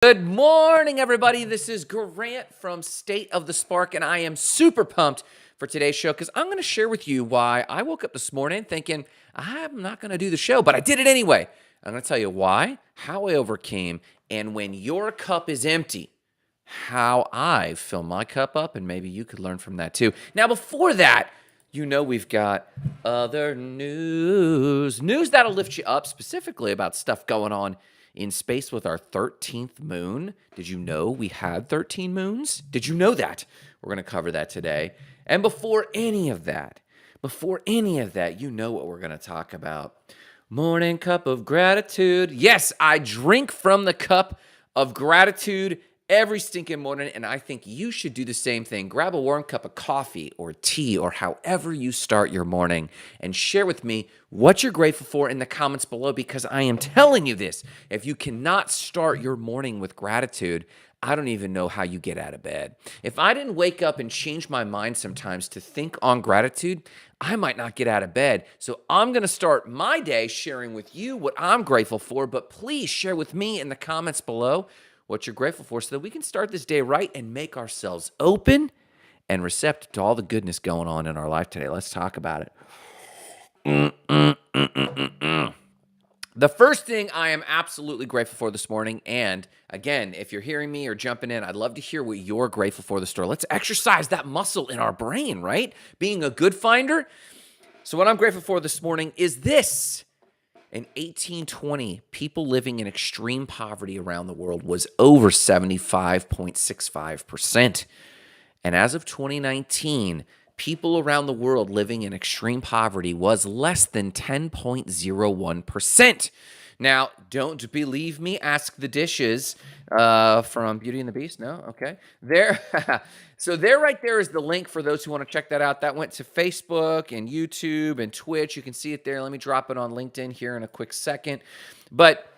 Good morning, everybody. This is Grant from State of the Spark, and I am super pumped for today's show because I'm going to share with you why I woke up this morning thinking I'm not going to do the show, but I did it anyway. I'm going to tell you why, how I overcame, and when your cup is empty, how I fill my cup up, and maybe you could learn from that too. Now, before that, we've got other news that'll lift you up, specifically about stuff going on in space with our 13th moon. Did you know we had 13 moons? Did you know that? We're going to cover that today. And before any of that, you know what we're going to talk about. Morning cup of gratitude. Yes, I drink from the cup of gratitude every stinking morning, and I think you should do the same thing. Grab a warm cup of coffee or tea or however you start your morning and share with me what you're grateful for in the comments below, because I am telling you this. If you cannot start your morning with gratitude, I don't even know how you get out of bed. If I didn't wake up and change my mind sometimes to think on gratitude, I might not get out of bed. So I'm going to start my day sharing with you what I'm grateful for, but please share with me in the comments below what you're grateful for so that we can start this day right and make ourselves open and receptive to all the goodness going on in our life today. Let's talk about it. The first thing I am absolutely grateful for this morning, and again, if you're hearing me or jumping in, I'd love to hear what you're grateful for this story. Let's exercise that muscle in our brain, right? Being a good finder. So what I'm grateful for this morning is this. In 1820, people living in extreme poverty around the world was over 75.65%. And as of 2019, people around the world living in extreme poverty was less than 10.01%. Now, don't believe me? Ask the dishes from Beauty and the Beast. No? Okay. So there right there is the link for those who want to check that out. That went to Facebook and YouTube and Twitch. You can see it there. Let me drop it on LinkedIn here in a quick second. But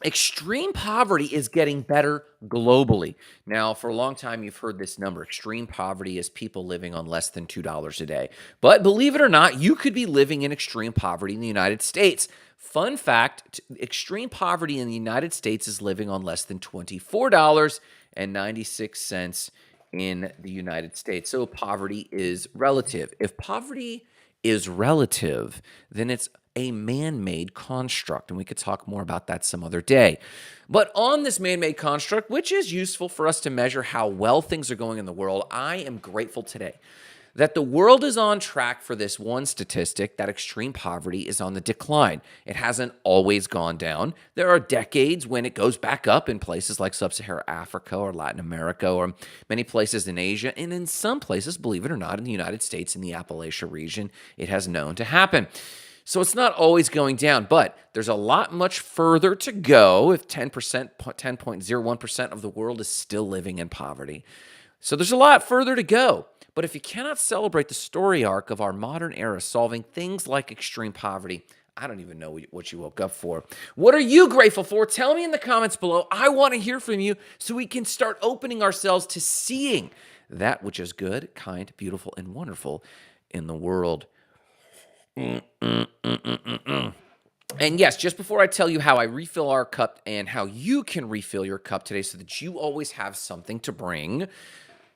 extreme poverty is getting better globally. Now, for a long time, you've heard this number. Extreme poverty is people living on less than $2 a day. But believe it or not, you could be living in extreme poverty in the United States. Fun fact, extreme poverty in the United States is living on less than $24.96 in the United States. So poverty is relative. If poverty is relative, then it's a man-made construct, and we could talk more about that some other day. But on this man-made construct, which is useful for us to measure how well things are going in the world, I am grateful today that the world is on track for this one statistic, that extreme poverty is on the decline. It hasn't always gone down. There are decades when it goes back up in places like Sub-Saharan Africa or Latin America or many places in Asia. And in some places, believe it or not, in the United States, in the Appalachia region, it has known to happen. So it's not always going down, but there's a lot much further to go if 10.01% of the world is still living in poverty. So there's a lot further to go. But if you cannot celebrate the story arc of our modern era solving things like extreme poverty, I don't even know what you woke up for. What are you grateful for? Tell me in the comments below. I want to hear from you so we can start opening ourselves to seeing that which is good, kind, beautiful, and wonderful in the world. And yes, just before I tell you how I refill our cup and how you can refill your cup today so that you always have something to bring,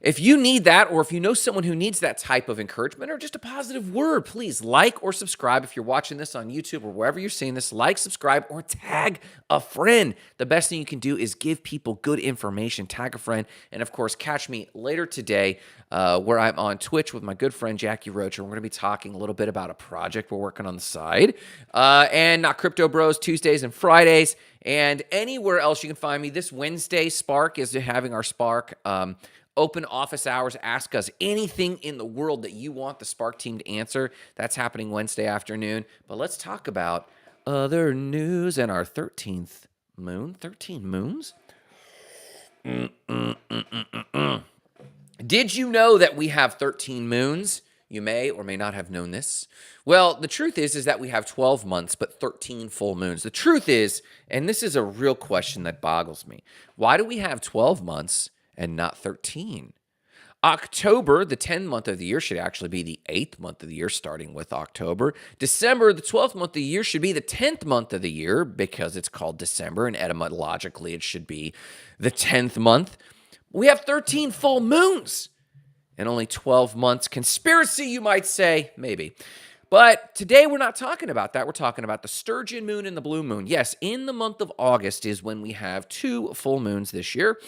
if you need that, or if you know someone who needs that type of encouragement or just a positive word, please like or subscribe. If you're watching this on YouTube or wherever you're seeing this, like, subscribe, or tag a friend. The best thing you can do is give people good information. Tag a friend. And of course, catch me later today where I'm on Twitch with my good friend Jackie Roach. And we're going to be talking a little bit about a project we're working on the side. And Not Crypto Bros, Tuesdays and Fridays. And anywhere else you can find me. This Wednesday, Spark is having our Spark open office hours. Ask us anything in the world that you want the Spark team to answer. That's happening Wednesday afternoon. But let's talk about other news and our 13th moon. 13 moons? Did you know that we have 13 moons? You may or may not have known this. Well, the truth is that we have 12 months, but 13 full moons. The truth is, and this is a real question that boggles me, why do we have 12 months and not 13? October, the 10th month of the year, should actually be the 8th month of the year, starting with October. December, the 12th month of the year, should be the 10th month of the year because it's called December, and etymologically, it should be the 10th month. We have 13 full moons in only 12 months. Conspiracy, you might say? Maybe. But today we're not talking about that. We're talking about the sturgeon moon and the blue moon. Yes, in the month of August is when we have 2 full moons this year.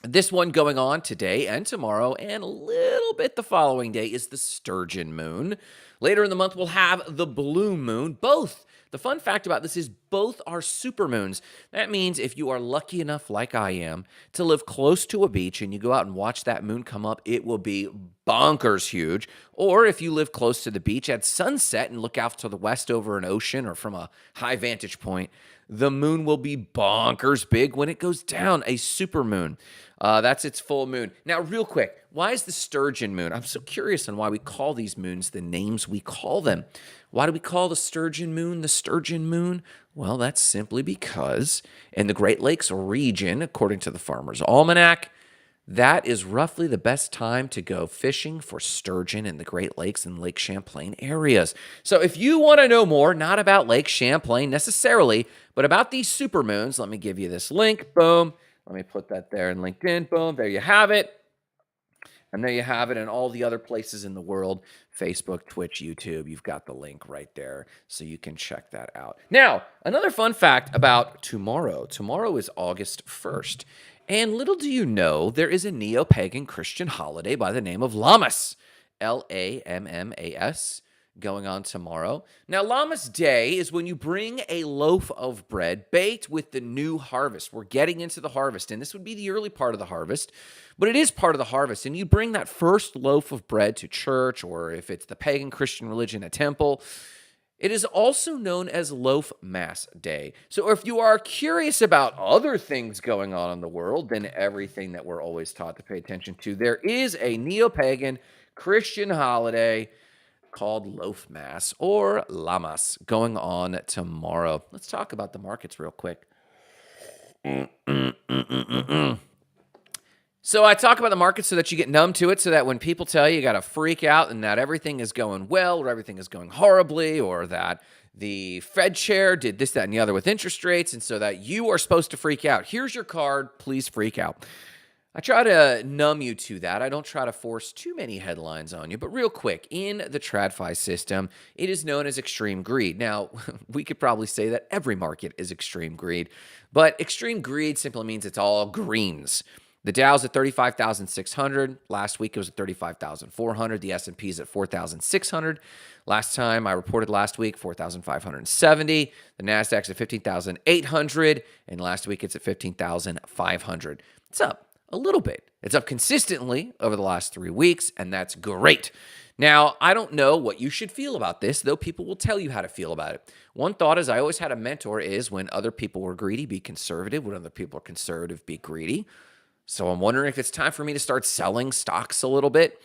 This one going on today and tomorrow, and a little bit the following day is the sturgeon moon. Later in the month, we'll have the blue moon. Both. The fun fact about this is both are supermoons. That means if you are lucky enough, like I am, to live close to a beach and you go out and watch that moon come up, it will be bonkers huge. Or if you live close to the beach at sunset and look out to the west over an ocean or from a high vantage point, the moon will be bonkers big when it goes down, a supermoon. That's its full moon. Now, real quick, why is the sturgeon moon? I'm so curious on why we call these moons the names we call them. Why do we call the sturgeon moon the sturgeon moon? Well, that's simply because in the Great Lakes region, according to the Farmer's Almanac, that is roughly the best time to go fishing for sturgeon in the Great Lakes and Lake Champlain areas. So if you want to know more, not about Lake Champlain necessarily, but about these supermoons, let me give you this link. Boom. Let me put that there in LinkedIn. Boom. There you have it. And there you have it in all the other places in the world, Facebook, Twitch, YouTube. You've got the link right there, so you can check that out. Now, another fun fact about tomorrow. Tomorrow is August 1st. And little do you know, there is a neo-pagan Christian holiday by the name of Lammas, Lammas, going on tomorrow. Now, Lammas Day is when you bring a loaf of bread baked with the new harvest. We're getting into the harvest, and this would be the early part of the harvest, but it is part of the harvest. And you bring that first loaf of bread to church, or if it's the pagan Christian religion, a temple. It is also known as Loaf Mass Day. So if you are curious about other things going on in the world than everything that we're always taught to pay attention to, there is a neo-pagan Christian holiday called Loaf Mass or Lammas going on tomorrow. Let's talk about the markets real quick. So I talk about the market so that you get numb to it, so that when people tell you got to freak out and that everything is going well or everything is going horribly or that the Fed chair did this, that, and the other with interest rates, and so that you are supposed to freak out. Here's your card. Please freak out. I try to numb you to that. I don't try to force too many headlines on you. But real quick, in the TradFi system, it is known as extreme greed. Now, we could probably say that every market is extreme greed, but extreme greed simply means it's all greens. The Dow's at 35,600. Last week, it was at 35,400. The S&P's at 4,600. Last time I reported last week, 4,570. The Nasdaq's at 15,800. And last week, it's at 15,500. It's up a little bit. It's up consistently over the last 3 weeks, and that's great. Now, I don't know what you should feel about this, though people will tell you how to feel about it. One thought, as I always had a mentor, is when other people were greedy, be conservative. When other people are conservative, be greedy. So I'm wondering if it's time for me to start selling stocks a little bit.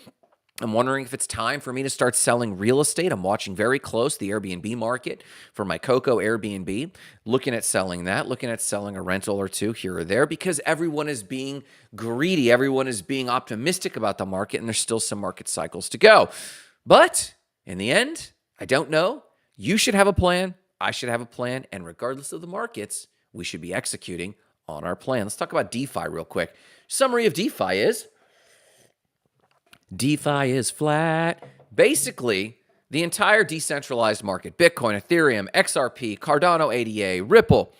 I'm wondering if it's time for me to start selling real estate. I'm watching very close the Airbnb market for my Coco Airbnb, looking at selling that, looking at selling a rental or two here or there, because everyone is being greedy. Everyone is being optimistic about the market, and there's still some market cycles to go. But in the end, I don't know. You should have a plan. I should have a plan. And regardless of the markets, we should be executing on our plan. Let's talk about DeFi real quick. Summary of DeFi is DeFi is flat. Basically, the entire decentralized market, Bitcoin, Ethereum, XRP, Cardano ADA, Ripple,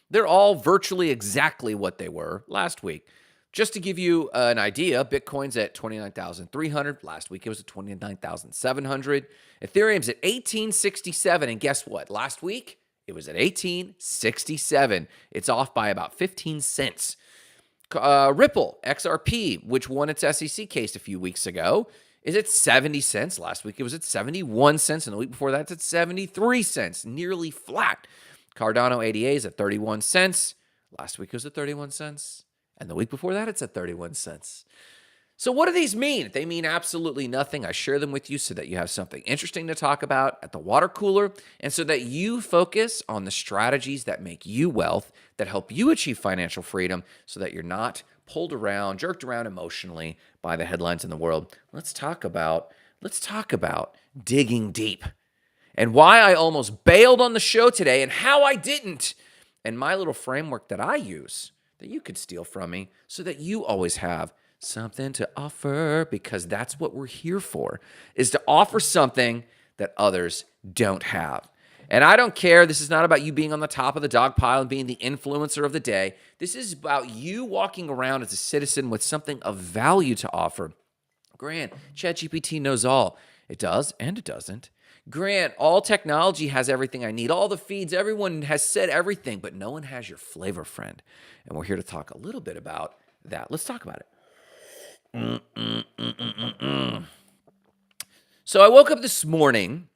they're all virtually exactly what they were last week. Just to give you an idea, Bitcoin's at 29,300. Last week, it was at 29,700. Ethereum's at 1867. And guess what? Last week, it was at 1867. It's off by about 15 cents. Ripple, XRP, which won its SEC case a few weeks ago, is at 70 cents. Last week it was at 71 cents, and the week before that it's at 73 cents, nearly flat. Cardano ADA is at 31 cents. Last week it was at 31 cents, and the week before that it's at 31 cents. So, what do these mean? They mean absolutely nothing. I share them with you so that you have something interesting to talk about at the water cooler and so that you focus on the strategies that make you wealth, that help you achieve financial freedom so that you're not pulled around, jerked around emotionally by the headlines in the world. Let's talk about digging deep and why I almost bailed on the show today and how I didn't, and my little framework that I use that you could steal from me so that you always have something to offer, because that's what we're here for, is to offer something that others don't have. And I don't care. This is not about you being on the top of the dog pile and being the influencer of the day. This is about you walking around as a citizen with something of value to offer. Grant, ChatGPT knows all. It does and it doesn't. Grant, all technology has everything I need. All the feeds, everyone has said everything, but no one has your flavor, friend. And we're here to talk a little bit about that. Let's talk about it. So I woke up this morning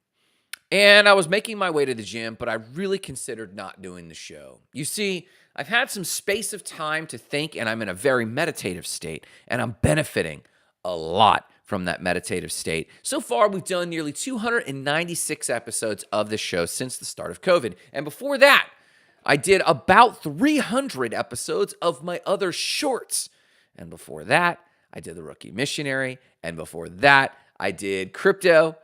and I was making my way to the gym, but I really considered not doing the show. You see, I've had some space of time to think, and I'm in a very meditative state, and I'm benefiting a lot from that meditative state. So far, we've done nearly 296 episodes of the show since the start of COVID. And before that, I did about 300 episodes of my other shorts. And before that, I did The Rookie Missionary. And before that, I did crypto.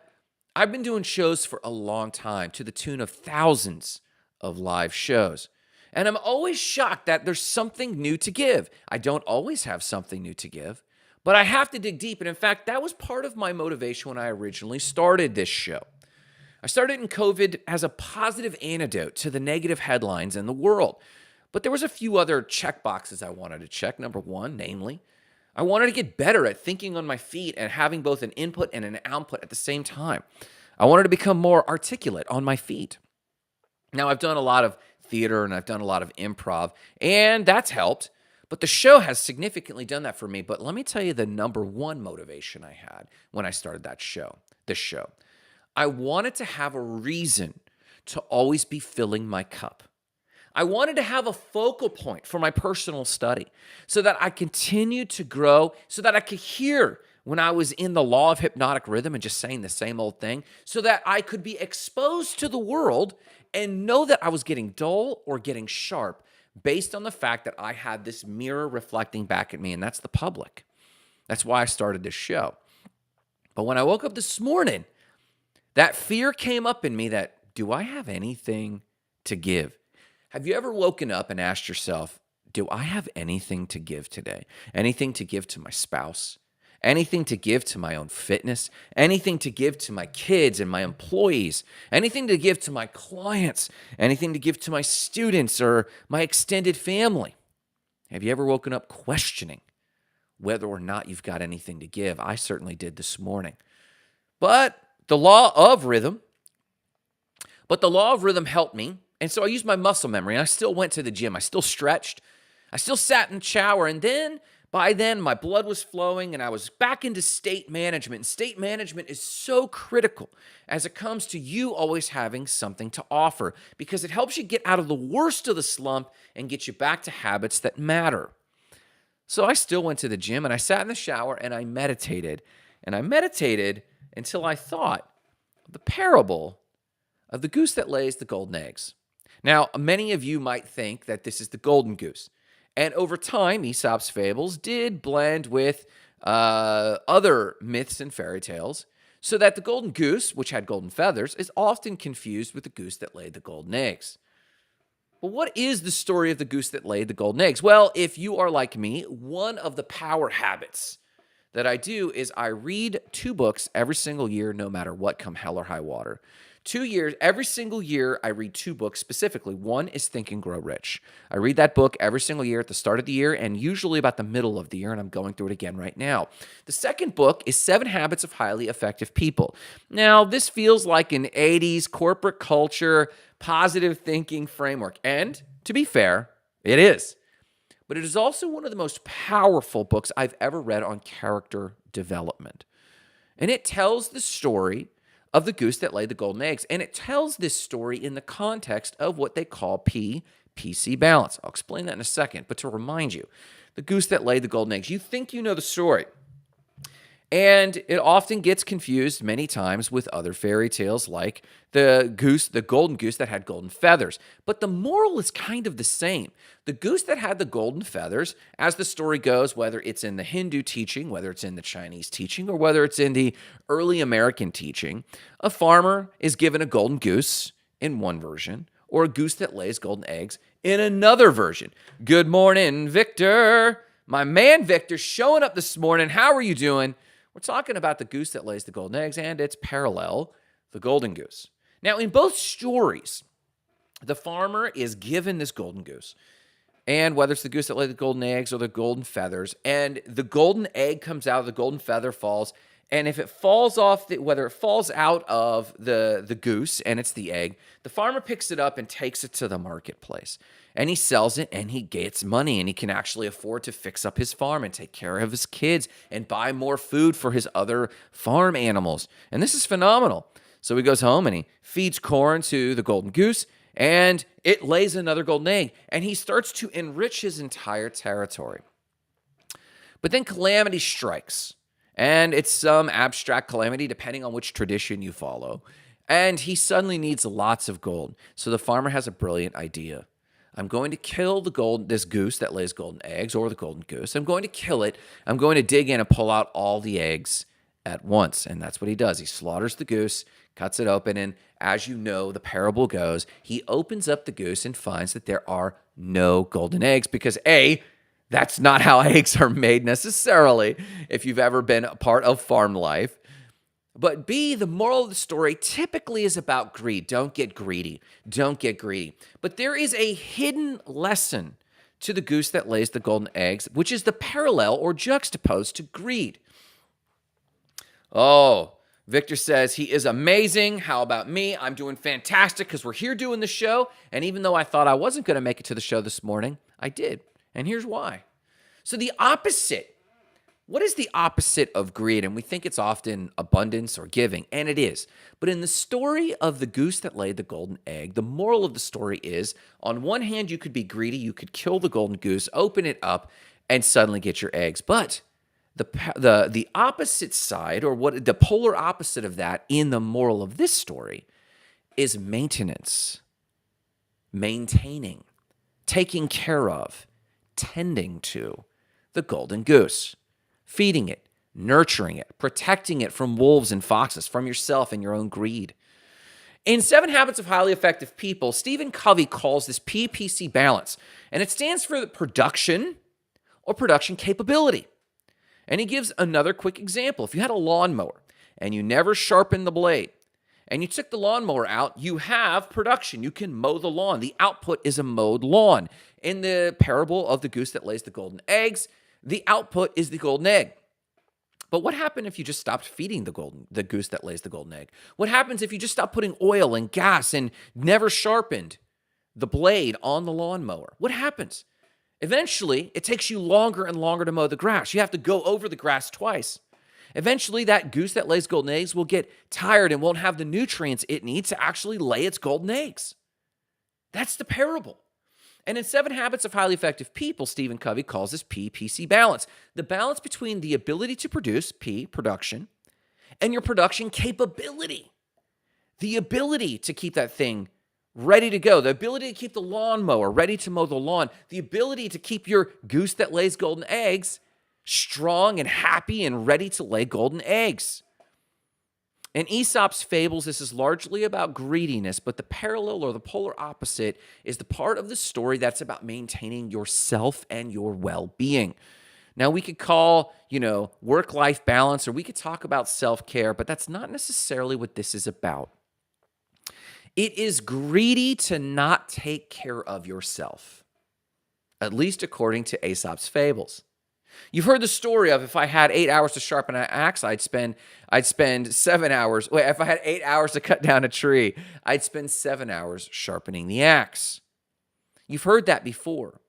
I've been doing shows for a long time, to the tune of thousands of live shows. And I'm always shocked that there's something new to give. I don't always have something new to give, but I have to dig deep. And in fact, that was part of my motivation when I originally started this show. I started in COVID as a positive antidote to the negative headlines in the world. But there was a few other check boxes I wanted to check. Number one, namely, I wanted to get better at thinking on my feet and having both an input and an output at the same time. I wanted to become more articulate on my feet. Now, I've done a lot of theater and I've done a lot of improv, and that's helped. But the show has significantly done that for me. But let me tell you the number one motivation I had when I started this show. I wanted to have a reason to always be filling my cup. I wanted to have a focal point for my personal study so that I continued to grow, so that I could hear when I was in the law of hypnotic rhythm and just saying the same old thing, so that I could be exposed to the world and know that I was getting dull or getting sharp based on the fact that I had this mirror reflecting back at me, and that's the public. That's why I started this show. But when I woke up this morning, that fear came up in me that, do I have anything to give? Have you ever woken up and asked yourself, do I have anything to give today? Anything to give to my spouse? Anything to give to my own fitness? Anything to give to my kids and my employees? Anything to give to my clients? Anything to give to my students or my extended family? Have you ever woken up questioning whether or not you've got anything to give? I certainly did this morning. But the law of rhythm helped me. And so I used my muscle memory, and I still went to the gym. I still stretched. I still sat in the shower. And then, by then, my blood was flowing, and I was back into state management. And state management is so critical as it comes to you always having something to offer, because it helps you get out of the worst of the slump and get you back to habits that matter. So I still went to the gym, and I sat in the shower, and I meditated. And I meditated until I thought of the parable of the goose that lays the golden eggs. Now, many of you might think that this is the golden goose. And over time, Aesop's fables did blend with other myths and fairy tales, so that the golden goose, which had golden feathers, is often confused with the goose that laid the golden eggs. But what is the story of the goose that laid the golden eggs? Well, if you are like me, one of the power habits that I do is I read 2 books every single year, no matter what, come hell or high water. 2 years, every single year, I read 2 books specifically. One is Think and Grow Rich. I read that book every single year at the start of the year and usually about the middle of the year, and I'm going through it again right now. The second book is 7 Habits of Highly Effective People. Now, this feels like an 80s corporate culture, positive thinking framework, and to be fair, it is. But it is also one of the most powerful books I've ever read on character development. And it tells the story of the goose that laid the golden eggs. And it tells this story in the context of what they call PC balance. I'll explain that in a second. But to remind you, the goose that laid the golden eggs, you think you know the story. And it often gets confused many times with other fairy tales like the golden goose that had golden feathers. But the moral is kind of the same. The goose that had the golden feathers, as the story goes, whether it's in the Hindu teaching, whether it's in the Chinese teaching, or whether it's in the early American teaching, a farmer is given a golden goose in one version, or a goose that lays golden eggs in another version. Good morning, Victor. My man Victor showing up this morning. How are you doing? We're talking about the goose that lays the golden eggs and its parallel, the golden goose. Now, in both stories, the farmer is given this golden goose. And whether it's the goose that laid the golden eggs or the golden feathers, and the golden egg comes out, the golden feather falls. And if it falls off, whether it falls out of the goose and it's the egg, the farmer picks it up and takes it to the marketplace. And he sells it and he gets money and he can actually afford to fix up his farm and take care of his kids and buy more food for his other farm animals. And this is phenomenal. So he goes home and he feeds corn to the golden goose and it lays another golden egg and he starts to enrich his entire territory. But then calamity strikes. And it's some abstract calamity, depending on which tradition you follow. And he suddenly needs lots of gold. So the farmer has a brilliant idea. I'm going to kill this goose that lays golden eggs, or the golden goose. I'm going to kill it. I'm going to dig in and pull out all the eggs at once. And that's what he does. He slaughters the goose, cuts it open, and as you know, the parable goes, he opens up the goose and finds that there are no golden eggs because A, that's not how eggs are made necessarily, if you've ever been a part of farm life. But B, the moral of the story typically is about greed. Don't get greedy. Don't get greedy. But there is a hidden lesson to the goose that lays the golden eggs, which is the parallel or juxtaposed to greed. Oh, Victor says he is amazing. How about me? I'm doing fantastic because we're here doing the show. And even though I thought I wasn't going to make it to the show this morning, I did. And here's why. So the opposite, what is the opposite of greed? And we think it's often abundance or giving, and it is. But in the story of the goose that laid the golden egg, the moral of the story is, on one hand, you could be greedy, you could kill the golden goose, open it up, and suddenly get your eggs. But the opposite side, or what the polar opposite of that in the moral of this story, is maintenance, maintaining, taking care of, tending to the golden goose, feeding it, nurturing it, protecting it from wolves and foxes, from yourself and your own greed. In 7 Habits of Highly Effective People, Stephen Covey calls this PPC balance, and it stands for production or production capability. And he gives another quick example. If you had a lawnmower and you never sharpened the blade, and you took the lawnmower out, you have production. You can mow the lawn. The output is a mowed lawn. In the parable of the goose that lays the golden eggs, the output is the golden egg. But what happened if you just stopped feeding the goose that lays the golden egg? What happens if you just stopped putting oil and gas and never sharpened the blade on the lawnmower? What happens? Eventually, it takes you longer and longer to mow the grass. You have to go over the grass twice. Eventually, that goose that lays golden eggs will get tired and won't have the nutrients it needs to actually lay its golden eggs. That's the parable. And in 7 Habits of Highly Effective People, Stephen Covey calls this PPC balance. The balance between the ability to produce, P, production, and your production capability. The ability to keep that thing ready to go. The ability to keep the lawnmower ready to mow the lawn. The ability to keep your goose that lays golden eggs strong and happy and ready to lay golden eggs. In Aesop's fables, this is largely about greediness, but the parallel or the polar opposite is the part of the story that's about maintaining yourself and your well-being. Now, we could call, work-life balance, or we could talk about self-care, but that's not necessarily what this is about. It is greedy to not take care of yourself, at least according to Aesop's fables. You've heard the story of if I had 8 hours to sharpen an axe, I'd spend 7 hours. Wait, if I had 8 hours to cut down a tree, I'd spend 7 hours sharpening the axe. You've heard that before.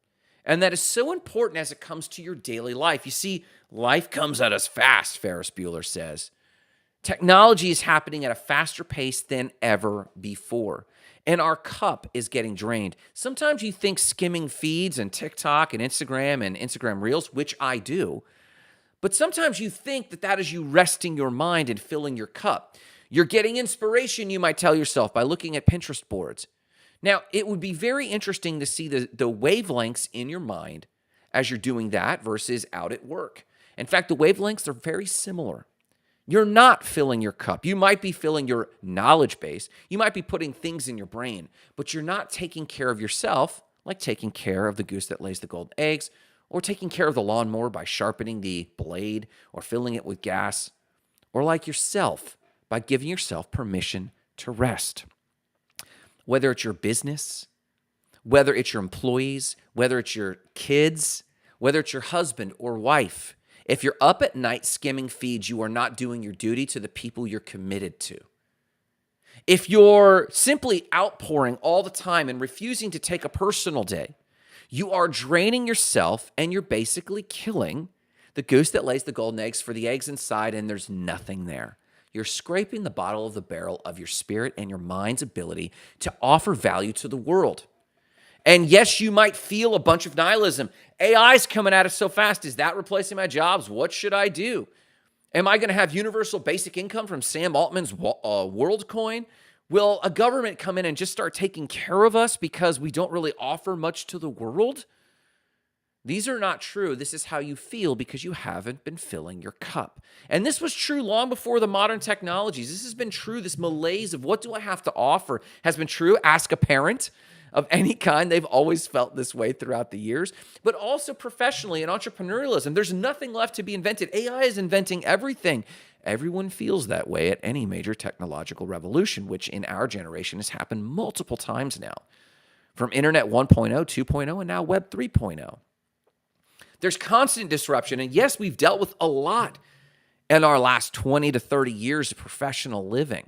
And that is so important as it comes to your daily life. You see, life comes at us fast, Ferris Bueller says. Technology is happening at a faster pace than ever before. And our cup is getting drained. Sometimes you think skimming feeds and TikTok and Instagram Reels, which I do, But sometimes you think that that is you resting your mind and filling your cup. You're getting inspiration, you might tell yourself, by looking at Pinterest boards. Now, it would be very interesting to see the wavelengths in your mind as you're doing that versus out at work. In fact, the wavelengths are very similar. You're not filling your cup. You might be filling your knowledge base. You might be putting things in your brain, but you're not taking care of yourself, like taking care of the goose that lays the golden eggs, or taking care of the lawnmower by sharpening the blade or filling it with gas, or like yourself by giving yourself permission to rest. Whether it's your business, whether it's your employees, whether it's your kids, whether it's your husband or wife, if you're up at night skimming feeds, you are not doing your duty to the people you're committed to. If you're simply outpouring all the time and refusing to take a personal day, you are draining yourself and you're basically killing the goose that lays the golden eggs for the eggs inside, and there's nothing there. You're scraping the bottom of the barrel of your spirit and your mind's ability to offer value to the world. And yes, you might feel a bunch of nihilism. AI's coming at us so fast. Is that replacing my jobs? What should I do? Am I going to have universal basic income from Sam Altman's WorldCoin? Will a government come in and just start taking care of us because we don't really offer much to the world? These are not true. This is how you feel because you haven't been filling your cup. And this was true long before the modern technologies. This has been true. This malaise of what do I have to offer has been true. Ask a parent of any kind. They've always felt this way throughout the years. But also professionally in entrepreneurialism, there's nothing left to be invented. AI is inventing everything. Everyone feels that way at any major technological revolution, which in our generation has happened multiple times now. From Internet 1.0, 2.0, and now Web 3.0. There's constant disruption. And yes, we've dealt with a lot in our last 20 to 30 years of professional living.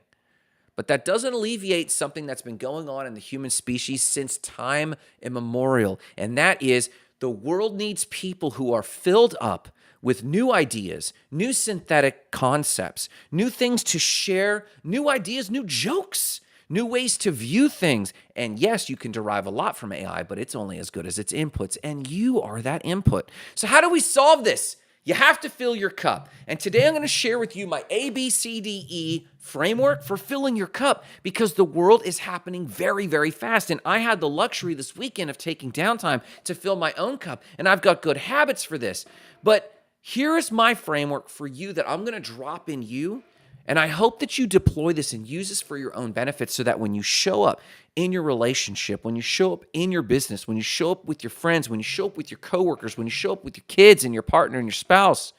But that doesn't alleviate something that's been going on in the human species since time immemorial. And that is the world needs people who are filled up with new ideas, new synthetic concepts, new things to share, new ideas, new jokes, new ways to view things. And yes, you can derive a lot from AI, but it's only as good as its inputs, and you are that input. So how do we solve this? You have to fill your cup. And today I'm going to share with you my ABCDE framework for filling your cup because the world is happening very, very fast. And I had the luxury this weekend of taking downtime to fill my own cup, and I've got good habits for this. But here is my framework for you that I'm going to drop in you. And I hope that you deploy this and use this for your own benefit so that when you show up in your relationship, when you show up in your business, when you show up with your friends, when you show up with your coworkers, when you show up with your kids and your partner and your spouse,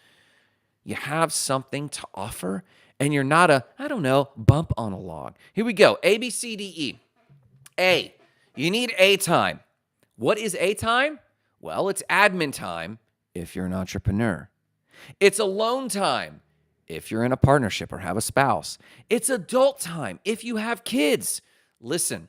you have something to offer and you're not a, bump on a log. Here we go. A, B, C, D, E. A, you need A time. What is A time? Well, it's admin time if you're an entrepreneur. It's alone time if you're in a partnership or have a spouse. It's adult time if you have kids. Listen,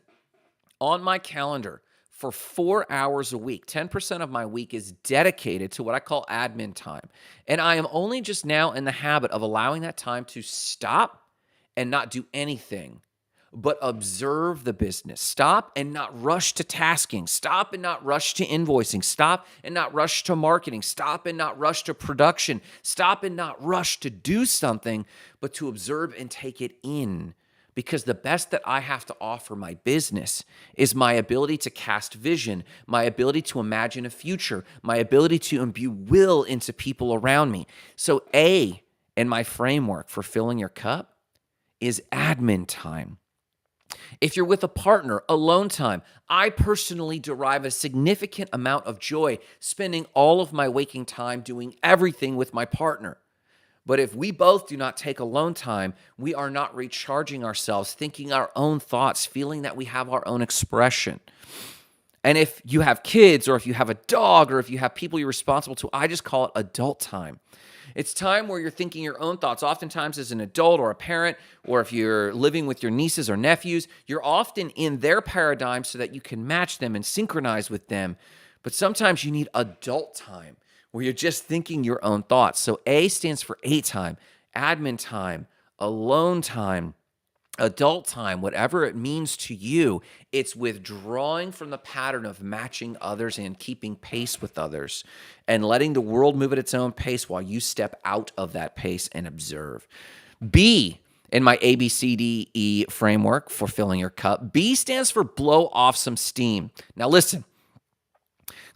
on my calendar for 4 hours a week, 10% of my week is dedicated to what I call admin time. And I am only just now in the habit of allowing that time to stop and not do anything, but observe the business. Stop and not rush to tasking. Stop and not rush to invoicing. Stop and not rush to marketing. Stop and not rush to production. Stop and not rush to do something, but to observe and take it in. Because the best that I have to offer my business is my ability to cast vision, my ability to imagine a future, my ability to imbue will into people around me. So A in my framework for filling your cup is admin time. If you're with a partner, alone time. I personally derive a significant amount of joy spending all of my waking time doing everything with my partner. But if we both do not take alone time, we are not recharging ourselves, thinking our own thoughts, feeling that we have our own expression. And if you have kids or if you have a dog or if you have people you're responsible to, I just call it adult time. It's time where you're thinking your own thoughts. Oftentimes as an adult or a parent, or if you're living with your nieces or nephews, you're often in their paradigm so that you can match them and synchronize with them. But sometimes you need adult time where you're just thinking your own thoughts. So A stands for A time, admin time, alone time. Adult time, whatever it means to you, it's withdrawing from the pattern of matching others and keeping pace with others and letting the world move at its own pace while you step out of that pace and observe. B in my ABCDE framework for filling your cup, B stands for blow off some steam. Now, listen,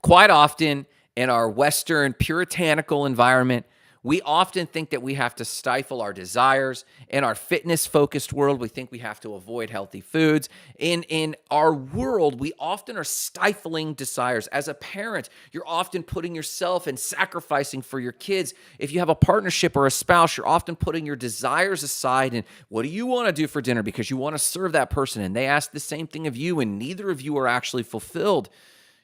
quite often in our Western puritanical environment, we often think that we have to stifle our desires. In our fitness-focused world, we think we have to avoid healthy foods. In our world, we often are stifling desires. As a parent, you're often putting yourself and sacrificing for your kids. If you have a partnership or a spouse, you're often putting your desires aside and what do you want to do for dinner because you want to serve that person and they ask the same thing of you and neither of you are actually fulfilled.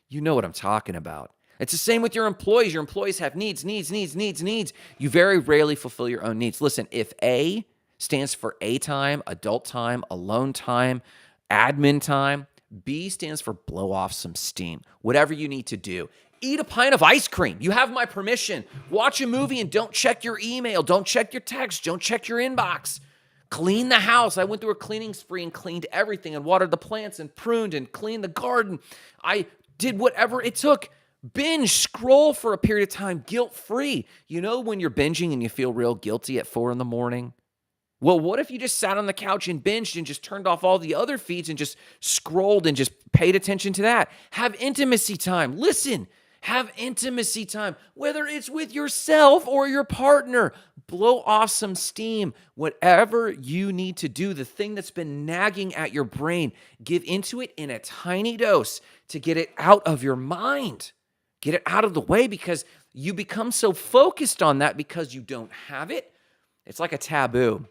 You know what I'm talking about. It's the same with your employees. Your employees have needs. You very rarely fulfill your own needs. Listen, if A stands for A time, adult time, alone time, admin time, B stands for blow off some steam. Whatever you need to do. Eat a pint of ice cream. You have my permission. Watch a movie and don't check your email. Don't check your text. Don't check your inbox. Clean the house. I went through a cleaning spree and cleaned everything and watered the plants and pruned and cleaned the garden. I did whatever it took. Binge, scroll for a period of time, guilt-free. You know when you're binging and you feel real guilty at 4 a.m? Well, what if you just sat on the couch and binged and just turned off all the other feeds and just scrolled and just paid attention to that? Have intimacy time. Listen, have intimacy time, whether it's with yourself or your partner. Blow off some steam. Whatever you need to do, the thing that's been nagging at your brain, give into it in a tiny dose to get it out of your mind. Get it out of the way because you become so focused on that because you don't have it. It's like a taboo.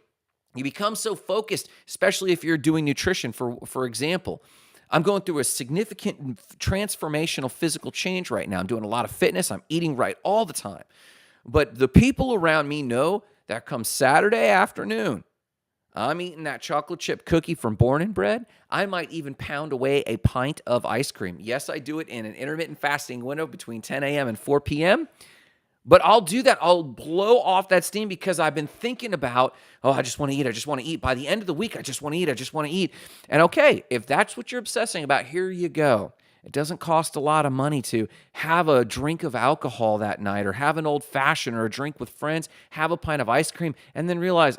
You become so focused, especially if you're doing nutrition, for example. I'm going through a significant transformational physical change right now. I'm doing a lot of fitness. I'm eating right all the time. But the people around me know that come Saturday afternoon, I'm eating that chocolate chip cookie from Born and Bred. I might even pound away a pint of ice cream. Yes, I do it in an intermittent fasting window between 10 a.m. and 4 p.m., but I'll do that. I'll blow off that steam because I've been thinking about, I just want to eat. I just want to eat. By the end of the week, I just want to eat. I just want to eat. And okay, if that's what you're obsessing about, here you go. It doesn't cost a lot of money to have a drink of alcohol that night or have an old fashioned or a drink with friends, have a pint of ice cream, and then realize,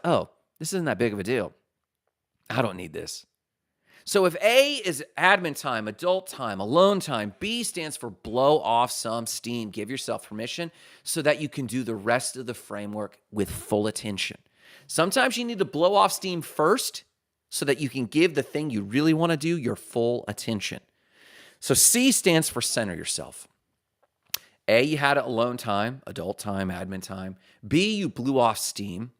this isn't that big of a deal. I don't need this. So if A is admin time, adult time, alone time, B stands for blow off some steam. Give yourself permission so that you can do the rest of the framework with full attention. Sometimes you need to blow off steam first so that you can give the thing you really want to do your full attention. So C stands for center yourself. A, you had alone time, adult time, admin time. B, you blew off steam.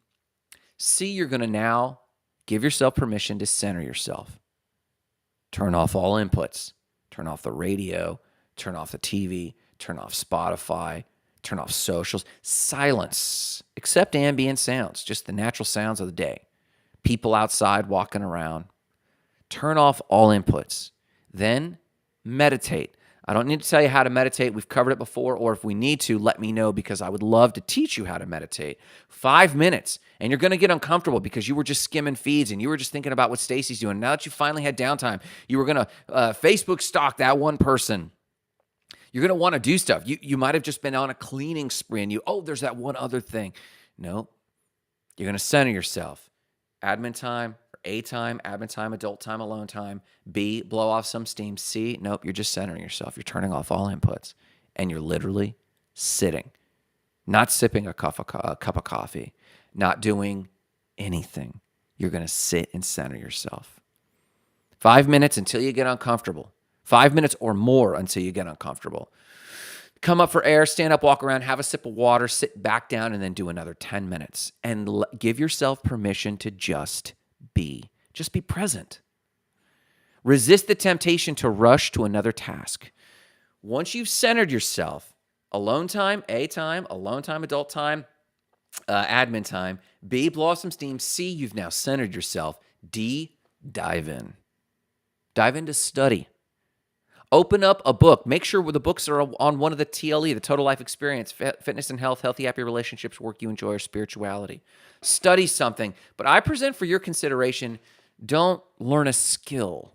C, you're going to now give yourself permission to center yourself. Turn off all inputs. Turn off the radio. Turn off the TV. Turn off Spotify. Turn off socials. Silence. Except ambient sounds, just the natural sounds of the day. People outside walking around. Turn off all inputs. Then meditate. I don't need to tell you how to meditate. We've covered it before, or if we need to, let me know because I would love to teach you how to meditate. 5 minutes, and you're going to get uncomfortable because you were just skimming feeds and you were just thinking about what Stacy's doing. Now that you finally had downtime, you were going to Facebook stalk that one person. You're going to want to do stuff. You might have just been on a cleaning spree and there's that one other thing. No, you're going to center yourself. Admin time. A time, admin time, adult time, alone time. B, blow off some steam. C, nope, you're just centering yourself. You're turning off all inputs. And you're literally sitting, not sipping a cup of coffee, not doing anything. You're going to sit and center yourself. 5 minutes until you get uncomfortable. 5 minutes or more until you get uncomfortable. Come up for air, stand up, walk around, have a sip of water, sit back down, and then do another 10 minutes. And give yourself permission to just be present. Resist the temptation to rush to another task. Once you've centered yourself, alone time, A time, alone time, adult time, admin time, B, blow off some steam, C, you've now centered yourself, D, dive in. Dive into study. Open up a book. Make sure the books are on one of the TLE, the Total Life Experience, Fitness and Health, Healthy, Happy Relationships, Work You Enjoy, or Spirituality. Study something. But I present for your consideration Don't learn a skill.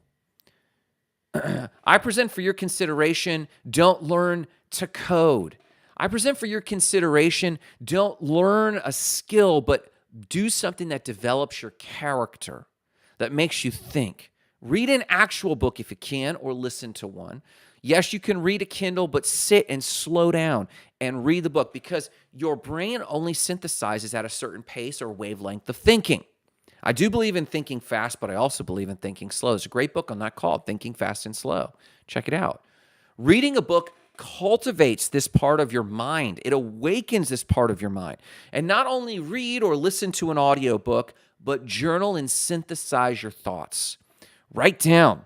I present for your consideration, don't learn to code. I present for your consideration, don't learn a skill, but do something that develops your character, that makes you think. Read an actual book if you can, or listen to one. Yes, you can read a Kindle, but sit and slow down and read the book, because your brain only synthesizes at a certain pace or wavelength of thinking. I do believe in thinking fast, but I also believe in thinking slow. There's a great book on that called Thinking Fast and Slow. Check it out. Reading a book cultivates this part of your mind. It awakens this part of your mind. And not only read or listen to an audiobook, but journal and synthesize your thoughts. Write down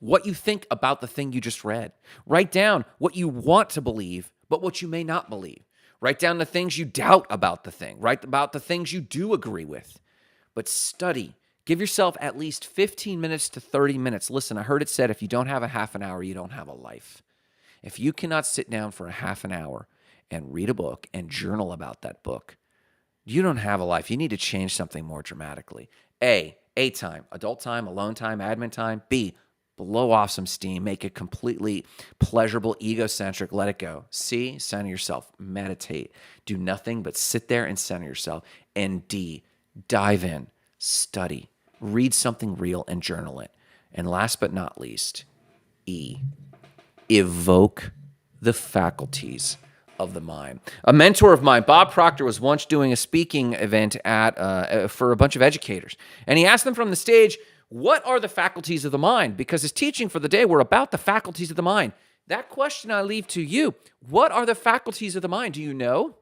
what you think about the thing you just read. Write down what you want to believe, but what you may not believe. Write down the things you doubt about the thing. Write about the things you do agree with. But study. Give yourself at least 15 minutes to 30 minutes. Listen, I heard it said, if you don't have a half an hour, you don't have a life. If you cannot sit down for a half an hour and read a book and journal about that book, you don't have a life. You need to change something more dramatically. A time, adult time, alone time, admin time. B, blow off some steam, make it completely pleasurable, egocentric, let it go. C, center yourself, meditate. Do nothing but sit there and center yourself. And D, dive in, study, read something real and journal it. And last but not least, E, evoke the faculties of the mind. A mentor of mine, Bob Proctor, was once doing a speaking event for a bunch of educators. And he asked them from the stage, what are the faculties of the mind? Because his teaching for the day were about the faculties of the mind. That question I leave to you. What are the faculties of the mind? Do you know?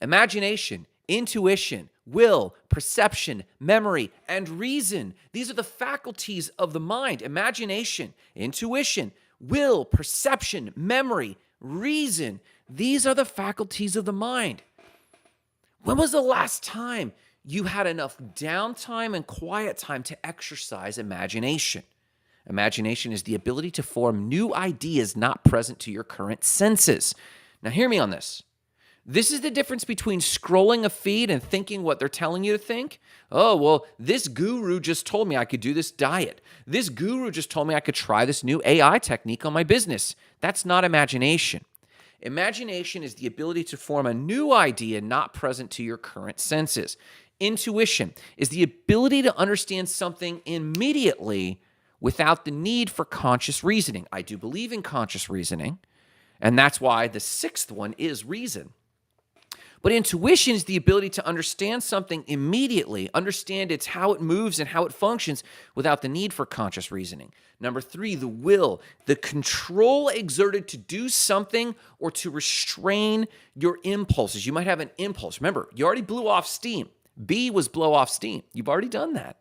Imagination, intuition, will, perception, memory, and reason. These are the faculties of the mind. Imagination, intuition, will, perception, memory, reason. These are the faculties of the mind. When was the last time you had enough downtime and quiet time to exercise imagination? Imagination is the ability to form new ideas not present to your current senses. Now, hear me on this. This is the difference between scrolling a feed and thinking what they're telling you to think. Oh, well, this guru just told me I could do this diet. This guru just told me I could try this new AI technique on my business. That's not imagination. Imagination is the ability to form a new idea not present to your current senses. Intuition is the ability to understand something immediately without the need for conscious reasoning. I do believe in conscious reasoning, and that's why the sixth one is reason. But intuition is the ability to understand something immediately, understand it's how it moves and how it functions without the need for conscious reasoning. Number 3, the will, the control exerted to do something or to restrain your impulses. You might have an impulse. Remember, you already blew off steam. B was blow off steam. You've already done that.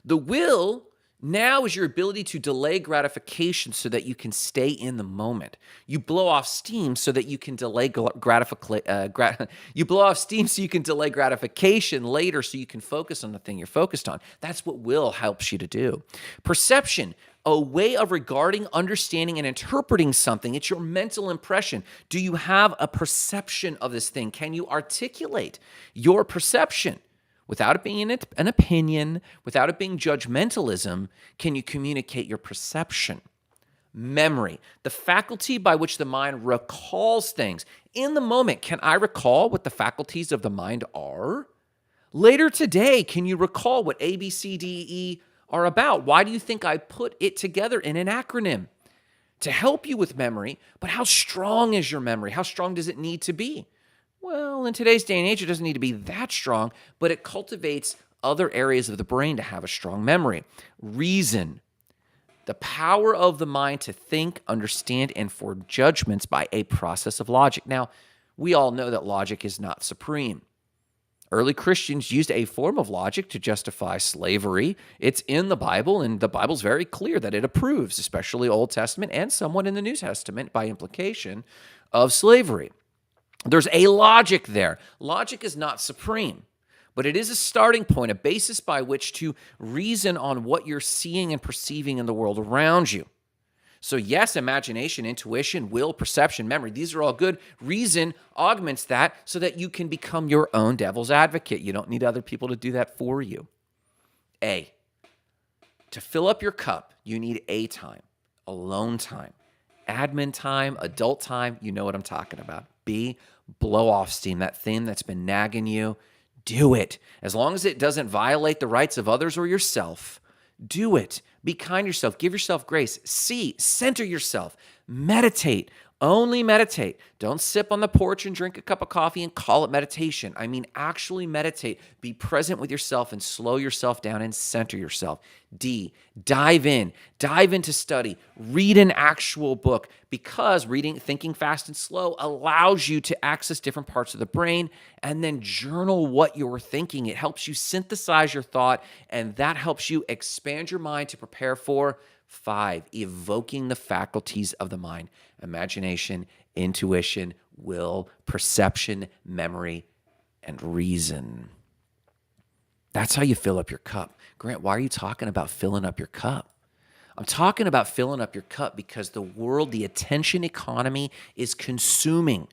The will now is your ability to delay gratification so that you can stay in the moment. You blow off steam so that you can delay gratification later so you can focus on the thing you're focused on. That's what will helps you to do. Perception, a way of regarding, understanding, and interpreting something. It's your mental impression. Do you have a perception of this thing? Can you articulate your perception? Without it being an opinion, without it being judgmentalism, can you communicate your perception? Memory, the faculty by which the mind recalls things. In the moment, can I recall what the faculties of the mind are? Later today, can you recall what A, B, C, D, E are about? Why do you think I put it together in an acronym? To help you with memory, but how strong is your memory? How strong does it need to be? Well, in today's day and age, it doesn't need to be that strong, but it cultivates other areas of the brain to have a strong memory. Reason, the power of the mind to think, understand, and form judgments by a process of logic. Now, we all know that logic is not supreme. Early Christians used a form of logic to justify slavery. It's in the Bible, and the Bible's very clear that it approves, especially Old Testament and somewhat in the New Testament by implication, of slavery. There's a logic there. Logic is not supreme, but it is a starting point, a basis by which to reason on what you're seeing and perceiving in the world around you. So yes, imagination, intuition, will, perception, memory, these are all good. Reason augments that so that you can become your own devil's advocate. You don't need other people to do that for you. A, to fill up your cup, you need A time, alone time, admin time, adult time. You know what I'm talking about. B, blow off steam, that thing that's been nagging you. Do it. As long as it doesn't violate the rights of others or yourself, do it. Be kind to yourself. Give yourself grace. C, center yourself. Meditate. Only meditate. Don't sip on the porch and drink a cup of coffee and call it meditation. I mean, actually meditate. Be present with yourself and slow yourself down and center yourself. D, dive in. Dive into study. Read an actual book because thinking fast and slow allows you to access different parts of the brain, and then journal what you're thinking. It helps you synthesize your thought, and that helps you expand your mind to prepare for 5, evoking the faculties of the mind: imagination, intuition, will, perception, memory, and reason. That's how you fill up your cup. Grant, why are you talking about filling up your cup? I'm talking about filling up your cup because the world, the attention economy, is consuming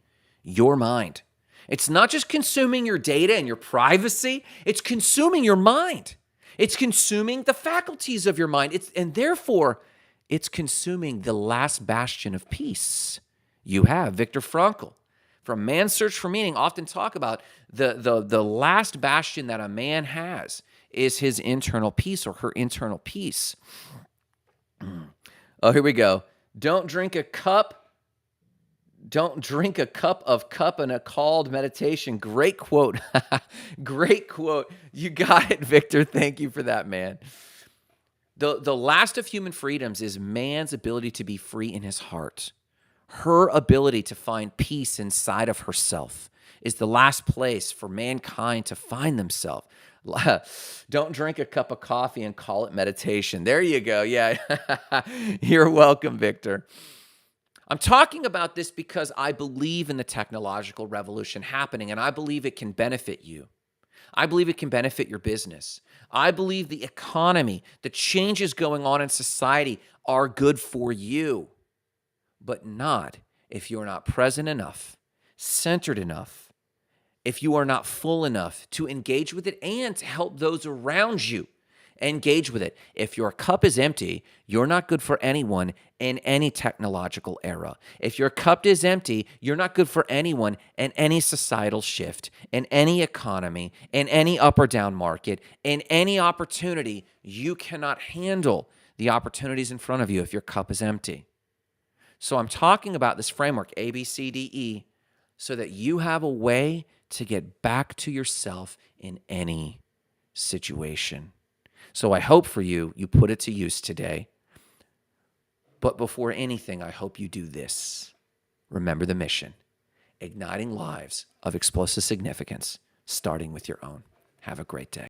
your mind. It's not just consuming your data and your privacy, it's consuming your mind. It's consuming the faculties of your mind. And therefore, it's consuming the last bastion of peace you have. Viktor Frankl, from Man's Search for Meaning, often talk about the last bastion that a man has is his internal peace or her internal peace. Oh, here we go. Don't drink a cup of cup in a called meditation. Great quote. Great quote. You got it, Victor. Thank you for that, man. The last of human freedoms is man's ability to be free in his heart. Her ability to find peace inside of herself is the last place for mankind to find themselves. Don't drink a cup of coffee and call it meditation. There you go. Yeah. You're welcome, Victor. I'm talking about this because I believe in the technological revolution happening, and I believe it can benefit you. I believe it can benefit your business. I believe the economy, the changes going on in society are good for you, but not if you're not present enough, centered enough, if you are not full enough to engage with it and to help those around you engage with it. If your cup is empty, you're not good for anyone in any technological era. If your cup is empty, you're not good for anyone in any societal shift, in any economy, in any up or down market, in any opportunity. You cannot handle the opportunities in front of you if your cup is empty. So I'm talking about this framework, A, B, C, D, E, so that you have a way to get back to yourself in any situation. So I hope for you, you put it to use today. But before anything, I hope you do this. Remember the mission: igniting lives of explosive significance, starting with your own. Have a great day.